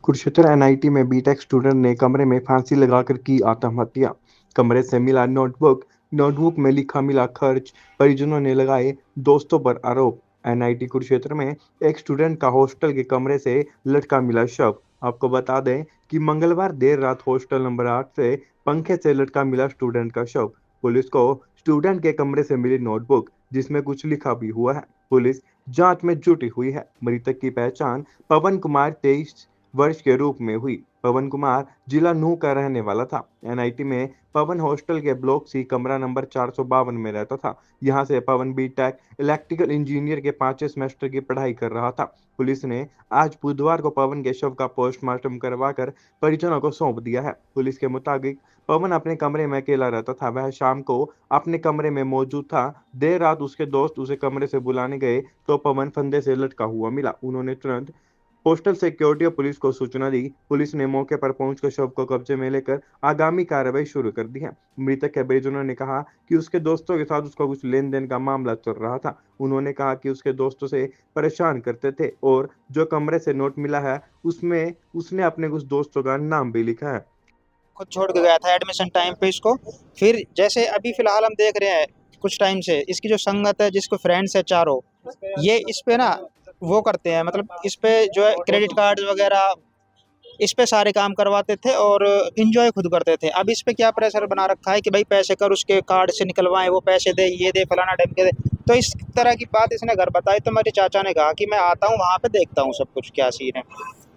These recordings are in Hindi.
कुरुक्षेत्र एनआईटी में बीटेक स्टूडेंट ने कमरे में फांसी लगाकर की आत्महत्या। कमरे से मिला नोटबुक में लिखा मिला खर्च, परिजनों ने लगाए दोस्तों पर आरोप। एनआईटी कुरुक्षेत्र में एक स्टूडेंट का हॉस्टल के कमरे से लटका मिला शव। आपको बता दें कि मंगलवार देर रात हॉस्टल नंबर 8 से पंखे से लटका मिला स्टूडेंट का शव। पुलिस को स्टूडेंट के कमरे से मिली नोटबुक जिसमें कुछ लिखा भी हुआ है। पुलिस जांच में जुटी हुई है। मृतक की पहचान पवन कुमार 23 वर्ष के रूप में हुई। पवन कुमार जिला नूह का रहने वाला था। एनआईटी में पवन हॉस्टल के ब्लॉक सी कमरा नंबर 452 में रहता था। यहां से पवन बीटेक इलेक्ट्रिकल इंजीनियर के 5वें सेमेस्टर की पढ़ाई कर रहा था। पुलिस ने आज बुधवार को पवन के शव का पोस्टमार्टम करवाकर परिजनों को सौंप दिया है। पुलिस के मुताबिक पवन अपने कमरे में अकेला रहता था। वह शाम को अपने कमरे में मौजूद था। देर रात उसके दोस्त उसे कमरे से बुलाने गए तो पवन फंदे से लटका हुआ मिला। उन्होंने तुरंत पोस्टल सिक्योरिटी और पुलिस को सूचना दी। पुलिस ने मौके पर पहुंचकर शव को कब्जे में लेकर आगामी कार्रवाई शुरू कर दी है। मृतक के परिजनों ने कहा कि उसके दोस्तों के साथ उसका कुछ लेन देन का मामला चल रहा था। उन्होंने कहा कि उसके दोस्तों से परेशान करते थे और जो कमरे से नोट मिला है उसमें उसने अपने कुछ दोस्तों का नाम भी लिखा है। खुद छोड़ के गया था एडमिशन टाइम पे इसको। फिर जैसे अभी फिलहाल हम देख रहे हैं कुछ टाइम से इसकी जो संगत है, जिसको फ्रेंड्स है चारों, ये इस पे ना वो करते हैं, मतलब इस पे जो है क्रेडिट कार्ड वगैरह इस पे सारे काम करवाते थे और इंजॉय खुद करते थे। अब इस पे क्या प्रेशर बना रखा है कि भाई पैसे कर, उसके कार्ड से निकलवाएं, वो पैसे दे, ये दे, फलाना टाइम के दे। तो इस तरह की बात इसने घर बताई तो मेरे चाचा ने कहा कि मैं आता हूँ वहाँ पे देखता हूँ सब कुछ क्या सीन है।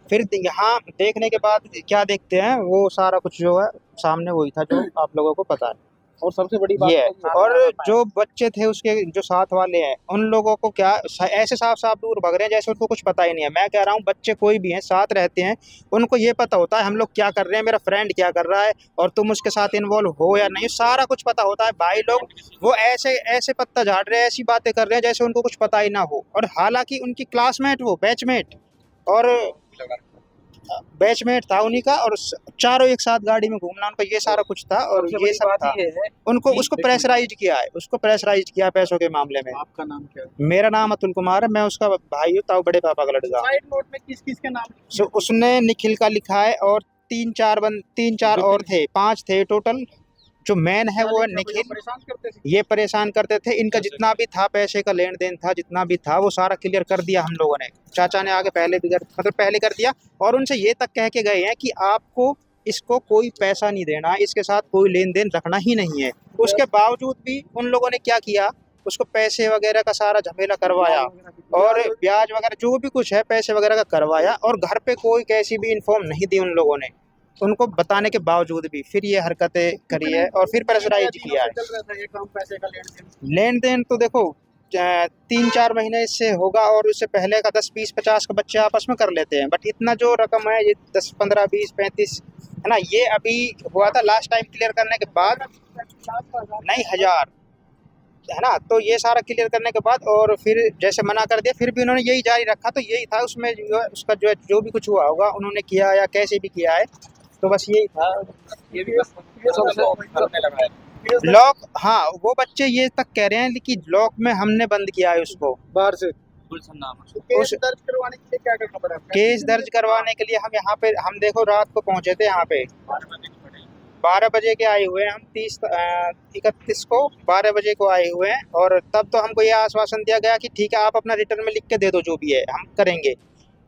फिर यहाँ देखने के बाद क्या देखते हैं, वो सारा कुछ जो है सामने वही था जो आप लोगों को पता है। और सबसे बड़ी बात ये है। तो और जो बच्चे थे उसके जो साथ वाले हैं, उन लोगों को क्या ऐसे साफ साफ दूर भग रहे हैं जैसे उनको कुछ पता ही नहीं है। मैं कह रहा हूँ बच्चे कोई भी हैं साथ रहते हैं, उनको ये पता होता है हम लोग क्या कर रहे हैं, मेरा फ्रेंड क्या कर रहा है और तुम उसके साथ इन्वॉल्व हो या नहीं, सारा कुछ पता होता है। भाई लोग वो ऐसे ऐसे पत्ता झाड़ रहे हैं, ऐसी बातें कर रहे हैं जैसे उनको कुछ पता ही ना हो। और हालांकि उनकी क्लासमेट, वो बैचमेट और बैचमेट था उन्हीं का, और चारों एक साथ गाड़ी में घूमना, उनका ये सारा कुछ था। और ये सब था, उनको उसको प्रेशराइज किया है, उसको प्रेशराइज किया पैसों के मामले में। आपका नाम क्या है? मेरा नाम अतुल कुमार है, मैं उसका भाई हूँ, ताऊ बड़े पापा का लड़का। साइड नोट में किस किस के नाम? उसने निखिल का लिखा है और तीन चार और थे, 5 थे टोटल। जो मेन है वो है निखिल। परेशान करते थे। ये परेशान करते थे। इनका जितना भी था पैसे का लेन देन था, जितना भी था वो सारा क्लियर कर दिया हम लोगों ने। चाचा ने आगे पहले भी पहले कर दिया। और उनसे ये तक कह के गए हैं कि आपको इसको कोई पैसा नहीं देना, इसके साथ कोई लेन देन रखना ही नहीं है। उसके बावजूद भी उन लोगों ने क्या किया, उसको पैसे वगैरह का सारा झमेला करवाया और ब्याज वगैरह जो भी कुछ है पैसे वगैरह का करवाया। और घर पे कोई कैसी भी इन्फॉर्म नहीं दी उन लोगों ने, उनको बताने के बावजूद भी फिर ये हरकतें करी है और फिर प्रेशराइज किया है। लेन देन तो देखो 3-4 महीने इससे होगा, और उससे पहले का 10-20-50 का बच्चे आपस में कर लेते हैं। बट इतना जो रकम है ये 10-15-20-35 है ना, ये अभी हुआ था लास्ट टाइम क्लियर करने के बाद, नहीं 1000 है ना। तो ये सारा क्लियर करने के बाद और फिर जैसे मना कर दिया, फिर भी उन्होंने यही जारी रखा। तो यही था उसमें उसका जो भी कुछ हुआ होगा उन्होंने किया या कैसे भी किया है, तो बस यही था। ये भी बस करने लगा है। लॉक, हाँ वो बच्चे ये तक कह रहे हैं कि लॉक में हमने बंद किया है उसको बाहर से। केस दर्ज करवाने के लिए क्या करना पड़ा? केस दर्ज करवाने के लिए हम यहाँ पे, हम देखो रात को पहुंचे थे यहाँ पे 12 बजे के आए हुए हैं हम। 31 को 12 बजे को आए हुए हैं। और तब तो हमको ये आश्वासन दिया गया कि ठीक है आप अपना रिटर्न में लिख के दे दो, जो भी है हम करेंगे।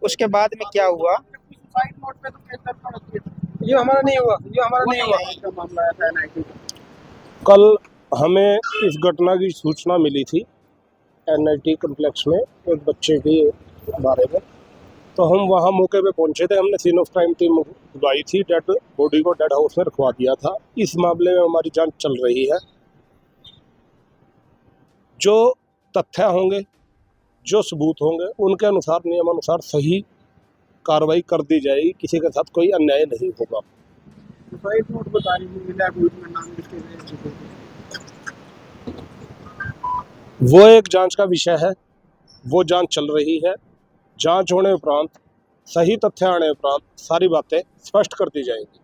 उसके बाद में क्या हुआ, साइड नोट पे तो केस दर्ज होती है। ये हमारा नहीं हुआ, ये हमारा नहीं हुआ। इसका मामला आया था एनआईटी का। कल हमें इस घटना की सूचना मिली थी एनआईटी कॉम्प्लेक्स में एक बच्चे के बारे में। तो हम वहाँ मौके पे पहुँचे थे। हमने सीन ऑफ क्राइम टीम बुलाई थी। डेड बॉडी को डेड हाउस में रखवा दिया था। इस मामले में हमारी जांच चल रही है। जो तथ्य होंगे, जो सबूत होंगे, उनके अनुसार नियमानुसार सही कार्रवाई कर दी जाएगी। किसी के साथ कोई अन्याय नहीं होगा। साइड नोट बता रही नाम लिख के वो एक जांच का विषय है, वो जांच चल रही है। जांच होने उपरांत, सही तथ्य आने उपरांत सारी बातें स्पष्ट कर दी जाएंगी।